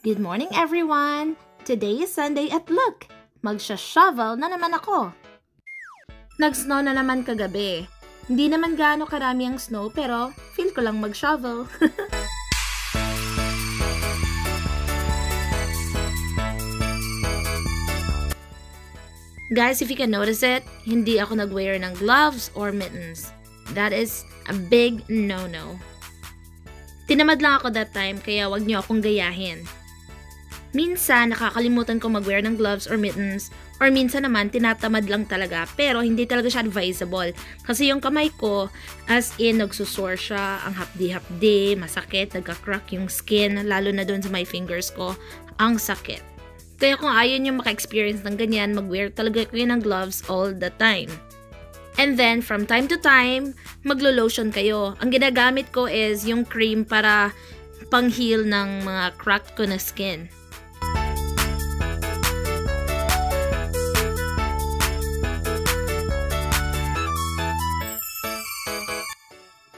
Good morning everyone! Today is Sunday at look! Magsha-shovel na naman ako! Nag-snow na naman kagabi. Hindi naman gaano karami ang snow pero feel ko lang mag-shovel. Guys, if you can notice it, hindi ako nag-wear ng gloves or mittens. That is a big no-no. Tinamad lang ako that time kaya wag niyo akong gayahin. Minsan, nakakalimutan ko mag-wear ng gloves or mittens, or minsan naman, tinatamad lang talaga, pero hindi talaga siya advisable. Kasi yung kamay ko, as in, nagsusore siya, ang hapdi-hapdi, masakit, nagka-crack yung skin, lalo na doon sa my fingers ko, ang sakit. Kaya kung ayaw nyo maka-experience ng ganyan, mag-wear talaga kayo ng gloves all the time. And then, from time to time, maglo-lotion kayo. Ang ginagamit ko is yung cream para pang-heal ng mga cracked ko na skin.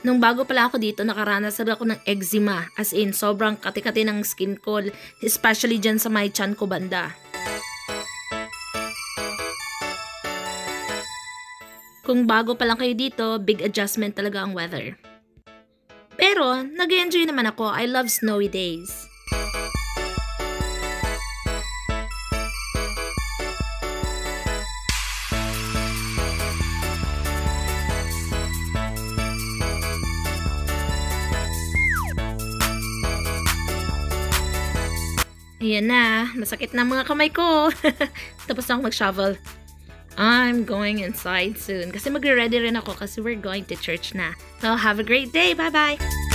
Nung bago pala ako dito, nakaranas ako ng eczema. As in, sobrang kati-kati ng skin ko, especially dyan sa may tiyan ko banda. Kung bago pa lang kayo dito, big adjustment talaga ang weather. Pero, nag-enjoy naman ako. I love snowy days. Ayan na, masakit na mga kamay ko. Tapos na ako mag-shovel. I'm going inside soon. Kasi magre-ready rin ako kasi we're going to church na. So, have a great day. Bye-bye!